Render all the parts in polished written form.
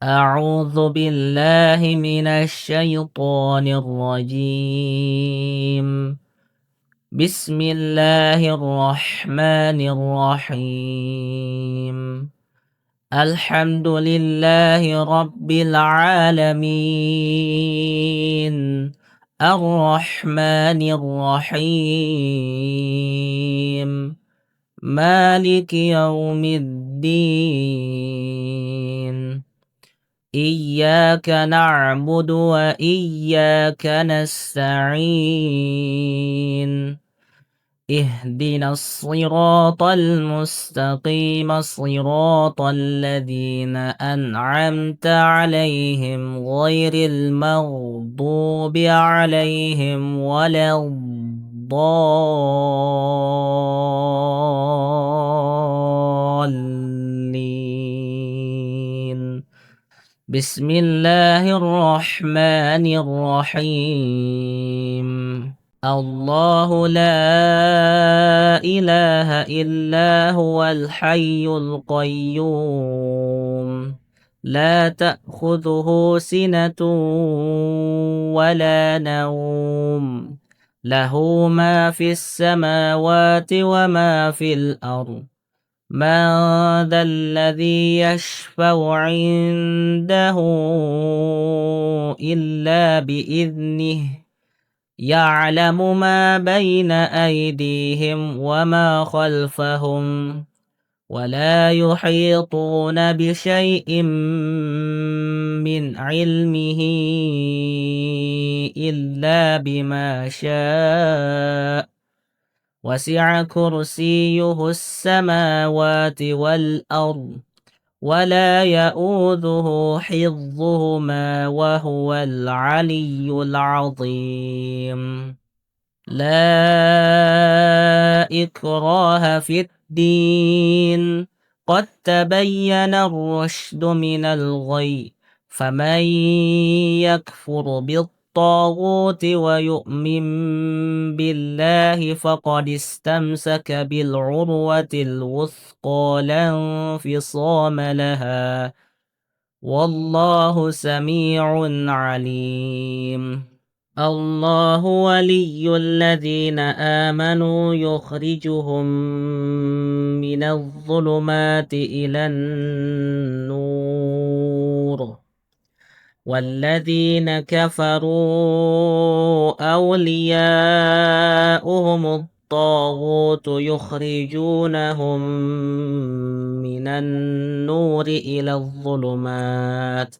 أعوذ بالله من الشيطان الرجيم. بسم الله الرحمن الرحيم. الحمد لله رب العالمين، الرحمن الرحيم، مالك يوم الدين. إياك نعبد وإياك نستعين. اهدنا الصراط المستقيم، صراط الذين أنعمت عليهم غير المغضوب عليهم ولا الضالين. بسم الله الرحمن الرحيم. الله لا إله إلا هو الحي القيوم، لا تأخذه سنة ولا نوم، له ما في السماوات وما في الأرض. من ذا الذي يشفع عنده إلا بإذنه، يعلم ما بين أيديهم وما خلفهم، ولا يحيطون بشيء من علمه إلا بما شاء. وسع كرسيه السماوات والأرض، ولا يؤوده حفظهما وهو العلي العظيم. لا إكراه في الدين، قد تبين الرشد من الغي، فمن يكفر بالطاغوت ويؤمن بالله فقد استمسك بالعروة الوثقى لا انفصام لها، والله سميع عليم. الله ولي الذين آمنوا يخرجهم من الظلمات إلى النور، والذين كفروا أولياؤهم الطاغوت يخرجونهم من النور إلى الظلمات،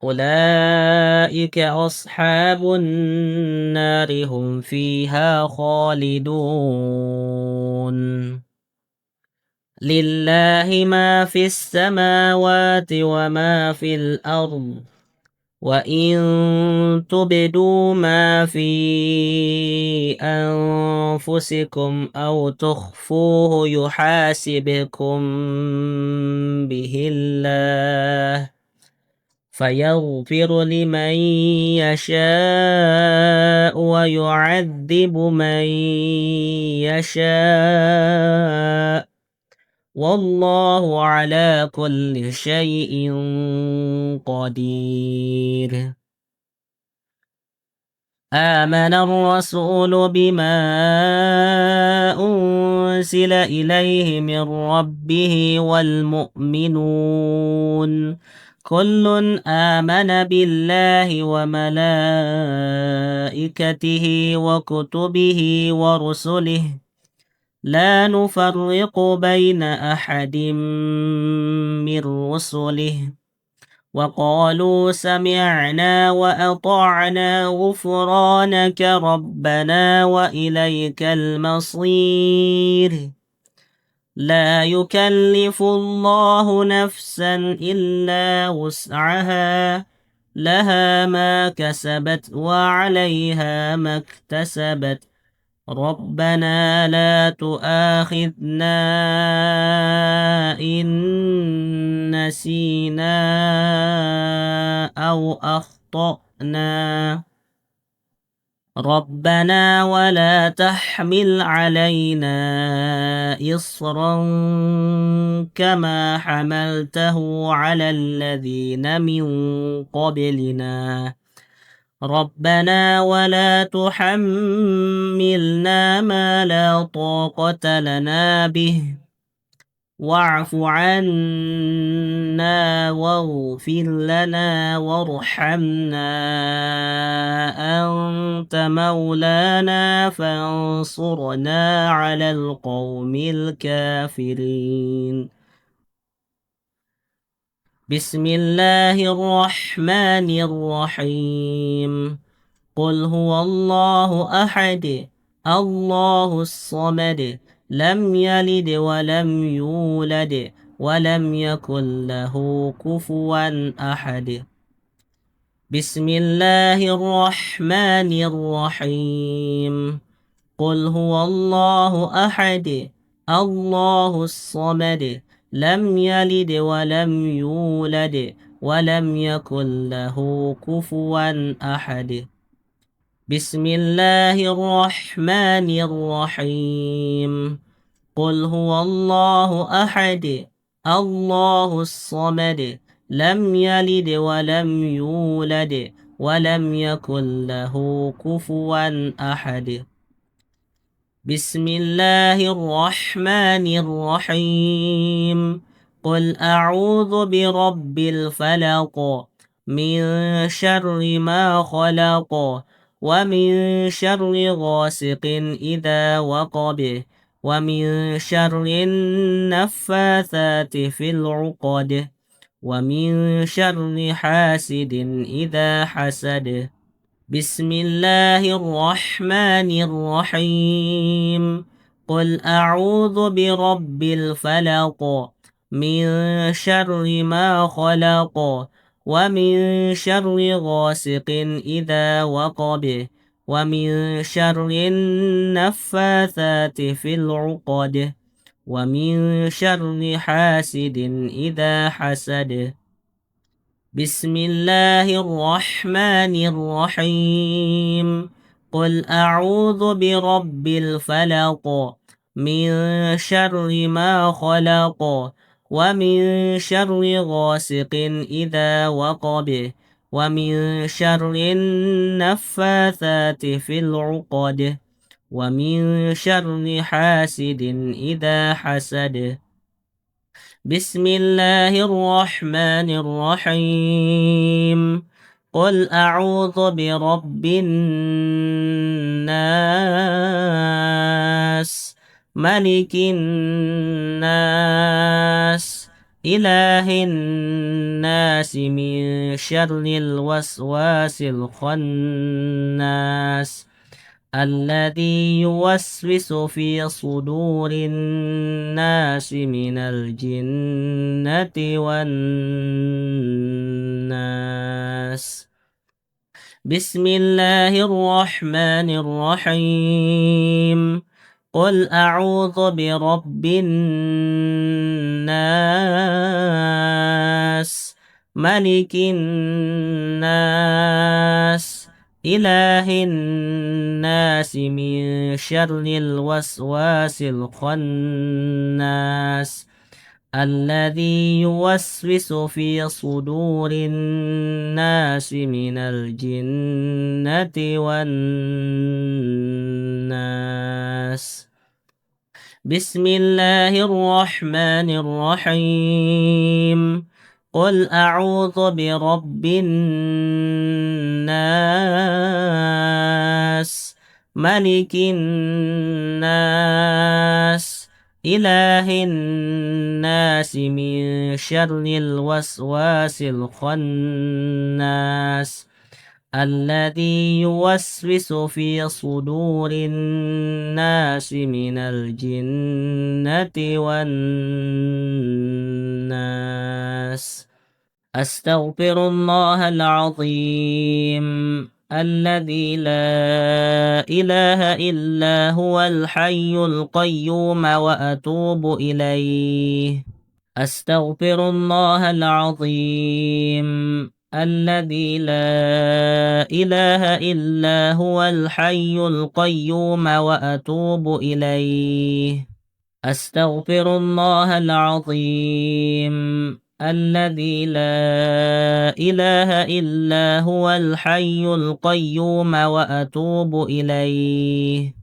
أولئك أصحاب النار هم فيها خالدون. لله ما في السماوات وما في الأرض، وإن تبدوا ما في أنفسكم أو تخفوه يحاسبكم به الله، فيغفر لمن يشاء ويعذب من يشاء، والله على كل شيء قدير. آمن الرسول بما أنزل إليه من ربه والمؤمنون كل آمن بالله وملائكته وكتبه ورسله، لا نفرق بين أحد من رسله، وقالوا سمعنا وأطعنا غفرانك ربنا وإليك المصير. لا يكلف الله نفسا إلا وسعها، لها ما كسبت وعليها ما اكتسبت، ربنا لا تؤاخذنا إن نسينا أو أخطأنا. ربنا ولا تحمل علينا إصرا كما حملته على الذين من قبلنا ربنا ولا تحملنا ما لا طاقة لنا به واعف عنا واغفر لنا وارحمنا أنت مولانا فانصرنا على القوم الكافرين بسم الله الرحمن الرحيم قل هو الله أحد الله الصمد لم يلد ولم يولد ولم يكن له كفوا أحد بسم الله الرحمن الرحيم قل هو الله أحد الله الصمد لم يلد ولم يولد ولم يكن له كفوا أحد بسم الله الرحمن الرحيم قل هو الله أحد الله الصمد لم يلد ولم يولد ولم يكن له كفوا أحد بسم الله الرحمن الرحيم قل أعوذ برب الفلق من شر ما خلق ومن شر غاسق إذا وقب ومن شر النفاثات في العقد ومن شر حاسد إذا حسد بسم الله الرحمن الرحيم قل أعوذ برب الفلق من شر ما خلق ومن شر غاسق إذا وقب ومن شر النفاثات في العقد ومن شر حاسد إذا حسد بسم الله الرحمن الرحيم قل أعوذ برب الفلق من شر ما خلق ومن شر غاسق إذا وقب ومن شر النفاثات في العقد ومن شر حاسد إذا حسد بسم الله الرحمن الرحيم قل أعوذ برب الناس ملك الناس إله الناس من شر الوسواس الخناس الذي يوسوس في صدور الناس من الجنة والناس بسم الله الرحمن الرحيم قل أعوذ برب الناس ملك الناس إله الناس من شر الوسواس الخناس الذي يوسوس في صدور الناس من الجنة والناس بسم الله الرحمن الرحيم قل أعوذ برب الناس ملك الناس إله الناس من شر الوسواس الخناس الذي يوسوس في صدور الناس من الجنة والناس أستغفر الله العظيم الذي لا إله إلا هو الحي القيوم وأتوب إليه أستغفر الله العظيم الذي لا إله إلا هو الحي القيوم وأتوب إليه. أستغفر الله العظيم الذي لا إله إلا هو الحي القيوم وأتوب إليه.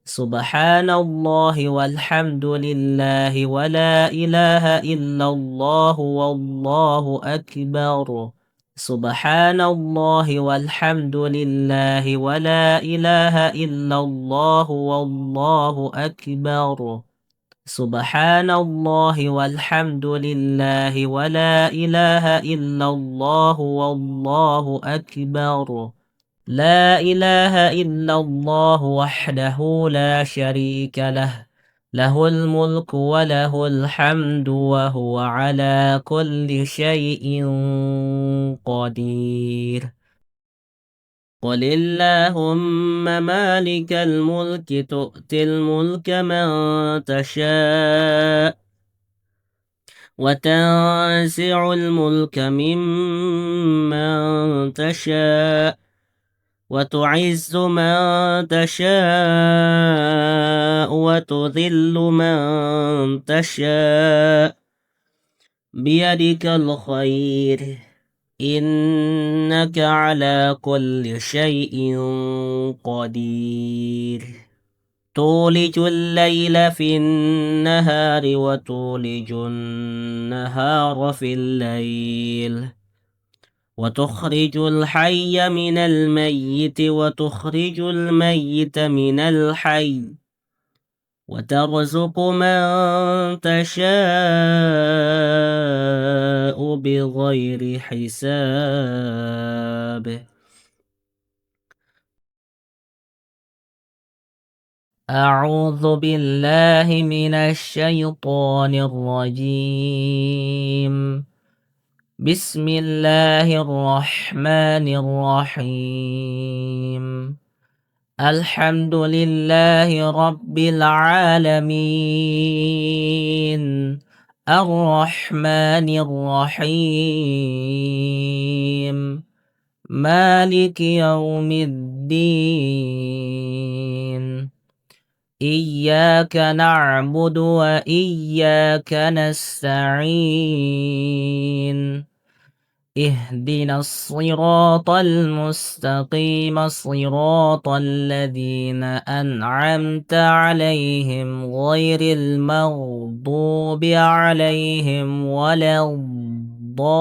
سبحان الله والحمد لله ولا إله إلا الله والله أكبر. سبحان الله والحمد لله ولا إله إلا الله والله أكبر. سبحان الله والحمد لله ولا إله إلا الله والله أكبر. لا إله إلا الله وحده لا شريك له، له الملك وله الحمد وهو على كل شيء قدير. قل اللهم مالك الملك تؤتي الملك من تشاء وتنزع الملك ممن تشاء وتعز من تشاء وتذل من تشاء بيدك الخير إنك على كل شيء قدير. تولج الليل في النهار وتولج النهار في الليل وتخرج الحي من الميت وتخرج الميت من الحي وترزق من تشاء بغير حساب. أعوذ بالله من الشيطان الرجيم. بسم الله الرحمن الرحيم. الحمد لله رب العالمين الرحمن الرحيم مالك يوم الدين. إياك نعبد وإياك نستعين. اهدنا الصراط المستقيم صراط الذين أنعمت عليهم غير المغضوب عليهم ولا الضالين.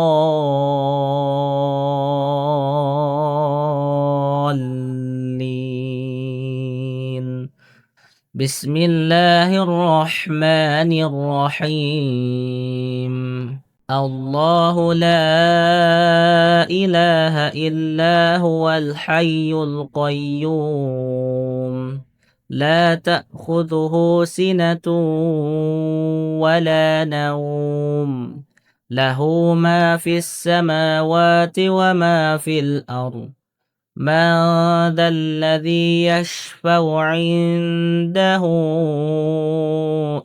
بسم الله الرحمن الرحيم. الله لا إله إلا هو الحي القيوم لا تأخذه سنة ولا نوم له ما في السماوات وما في الأرض. من ذا الذي يشفع عنده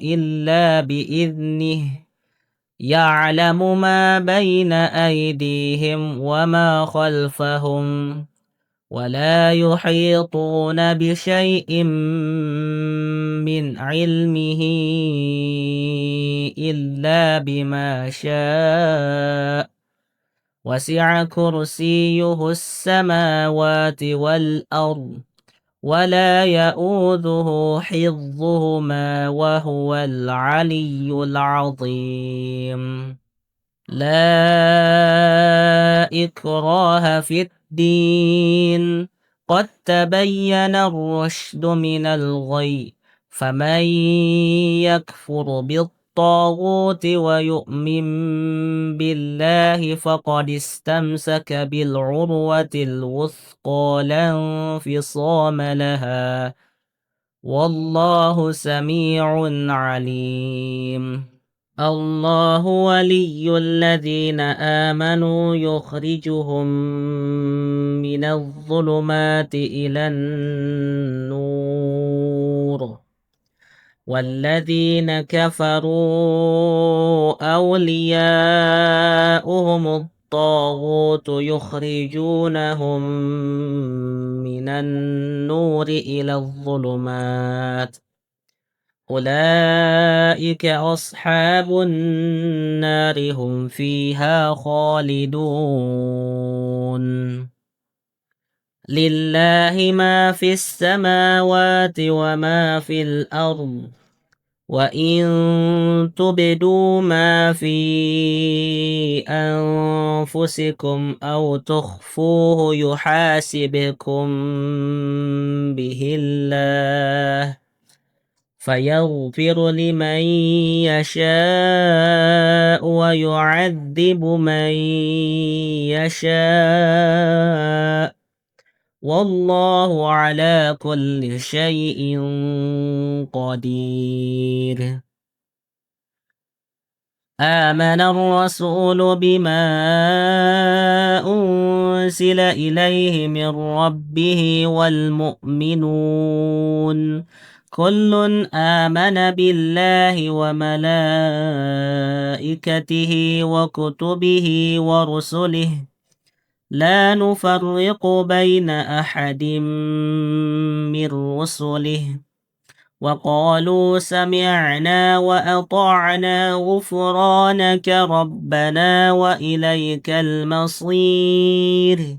إلا بإذنه يعلم ما بين أيديهم وما خلفهم ولا يحيطون بشيء من علمه إلا بما شاء. وسع كرسيه السماوات والأرض ولا يؤوده حفظهما وهو العلي العظيم. لا إكراه في الدين قد تبين الرشد من الغي. فمن يكفر بالطاغوت ويؤمن بالله فقد استمسك بالعروة الوثقى لا انفصام لها والله سميع عليم. الله ولي الذين آمنوا يخرجهم من الظلمات إلى النور والذين كفروا أولياؤهم والطاغوت يخرجونهم من النور إلى الظلمات أولئك أصحاب النار هم فيها خالدون لله ما في السماوات وما في الأرض وإن تبدوا ما في أنفسكم أو تخفوه يحاسبكم به الله فيغفر لمن يشاء ويعذب من يشاء والله على كل شيء قدير آمن الرسول بما أنزل إليه من ربه والمؤمنون كل آمن بالله وملائكته وكتبه ورسله لا نفرق بين أحد من رسله وقالوا سمعنا وأطعنا غفرانك ربنا وإليك المصير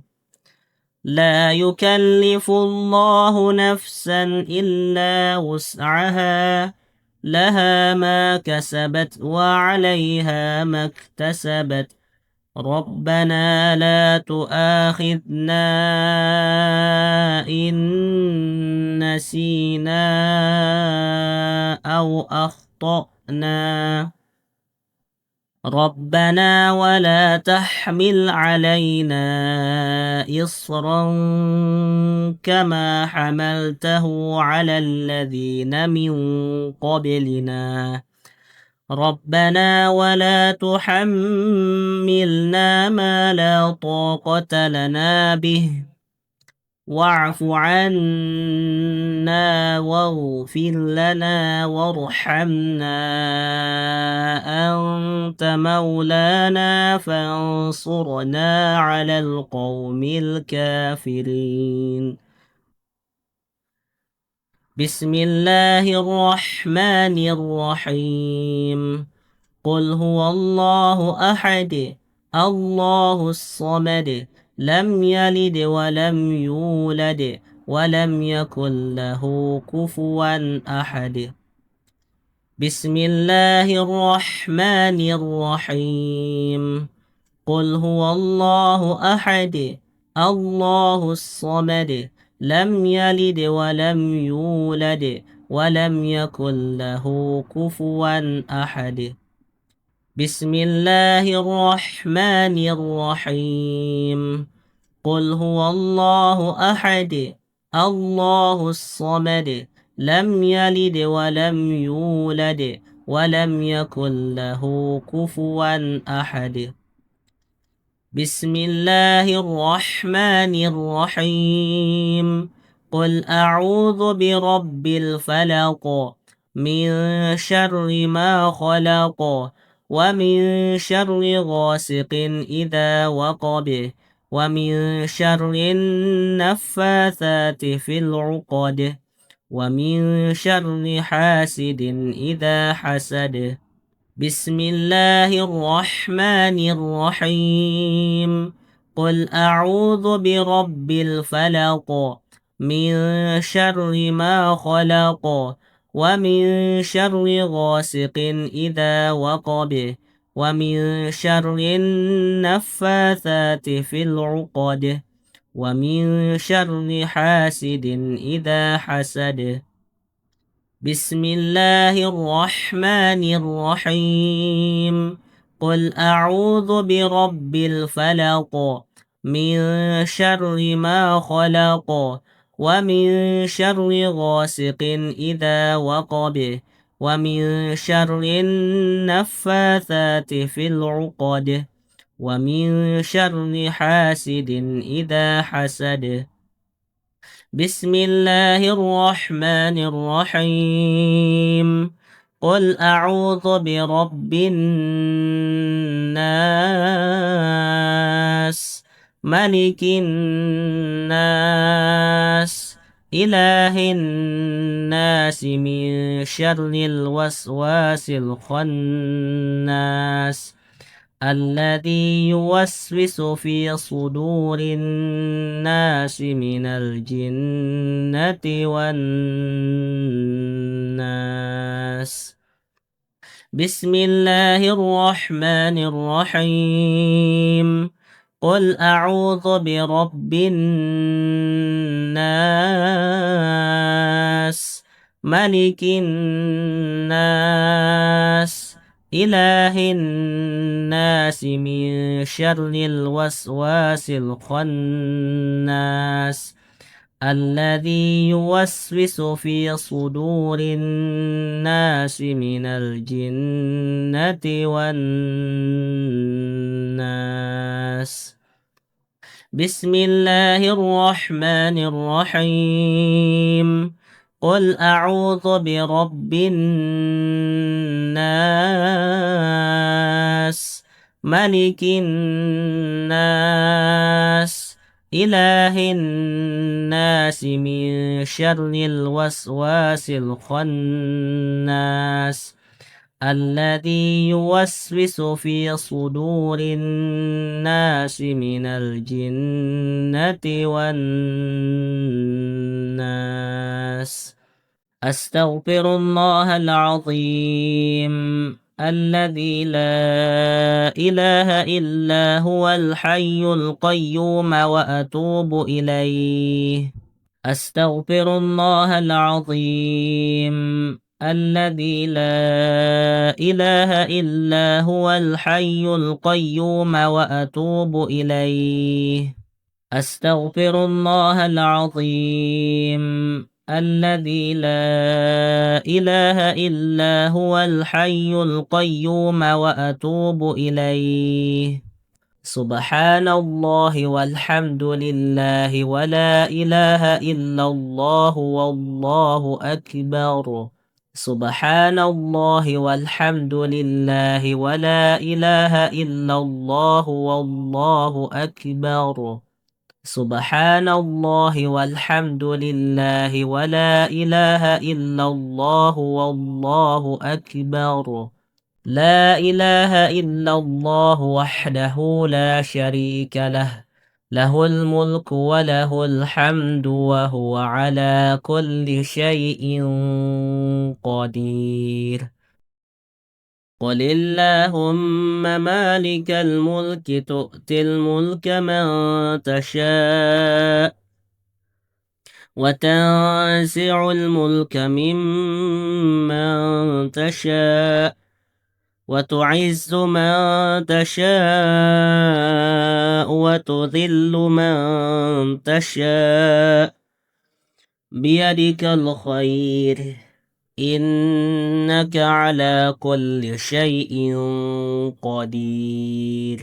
لا يكلف الله نفسا إلا وسعها لها ما كسبت وعليها ما اكتسبت ربنا لا تؤاخذنا إن نسينا أو أخطأنا ربنا ولا تحمل علينا إصرا كما حملته على الذين من قبلنا ربنا ولا تحملنا ما لا طاقة لنا به واعف عنا واغفر لنا وارحمنا أنت مولانا فانصرنا على القوم الكافرين بسم الله الرحمن الرحيم قل هو الله أحد الله الصمد لم يلد ولم يولد ولم يكن له كفوا أحد بسم الله الرحمن الرحيم قل هو الله أحد الله الصمد لم يلد ولم يولد ولم يكن له كفوا أحد بسم الله الرحمن الرحيم قل هو الله أحد الله الصمد لم يلد ولم يولد ولم يكن له كفوا أحد بسم الله الرحمن الرحيم قل أعوذ برب الفلق من شر ما خلق ومن شر غاسق إذا وقب ومن شر النفاثات في العقد ومن شر حاسد إذا حسد بسم الله الرحمن الرحيم قل أعوذ برب الفلق من شر ما خلق ومن شر غاسق إذا وقب ومن شر النفاثات في العقد ومن شر حاسد إذا حسد بسم الله الرحمن الرحيم قل أعوذ برب الفلق من شر ما خلق ومن شر غاسق إذا وقب ومن شر النفاثات في العقد ومن شر حاسد إذا حسد بسم الله الرحمن الرحيم قل أعوذ برب الناس ملك الناس إله الناس من شر الوسواس الخناس الذي يوسوس في صدور الناس من الجنة والناس. بسم الله الرحمن الرحيم. قل أعوذ برب الناس ملك الناس إله الناس من شر الوسواس الخناس الذي يوسوس في صدور الناس من الجنة والناس. بسم الله الرحمن الرحيم. قل أعوذ برب الناس ملك الناس إله الناس من شر الوسواس الخناس الذي يوسوس في صدور الناس من الجنة والناس. أستغفر الله العظيم الذي لا إله إلا هو الحي القيوم وأتوب إليه. أستغفر الله العظيم الذي لا إله إلا هو الحي القيوم وأتوب إليه. أستغفر الله العظيم الذي لا إله إلا هو الحي القيوم وأتوب إليه. سبحان الله والحمد لله ولا إله إلا الله والله أكبر. سبحان الله والحمد لله ولا إله إلا الله والله أكبر. سبحان الله والحمد لله ولا إله إلا الله والله أكبر. لا إله إلا الله وحده لا شريك له، له الملك وله الحمد وهو على كل شيء قدير. قل اللهم مالك الملك تؤتي الملك من تشاء وتنزع الملك ممن تشاء وتعز من تشاء وتذل من تشاء بيدك الخير إنك على كل شيء قدير.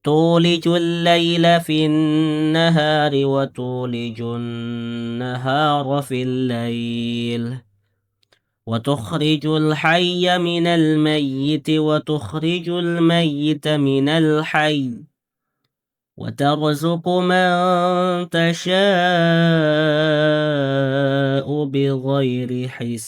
تولج الليل في النهار وتولج النهار في الليل وتخرج الحي من الميت وتخرج الميت من الحي وترزق من تشاء بغير حساب.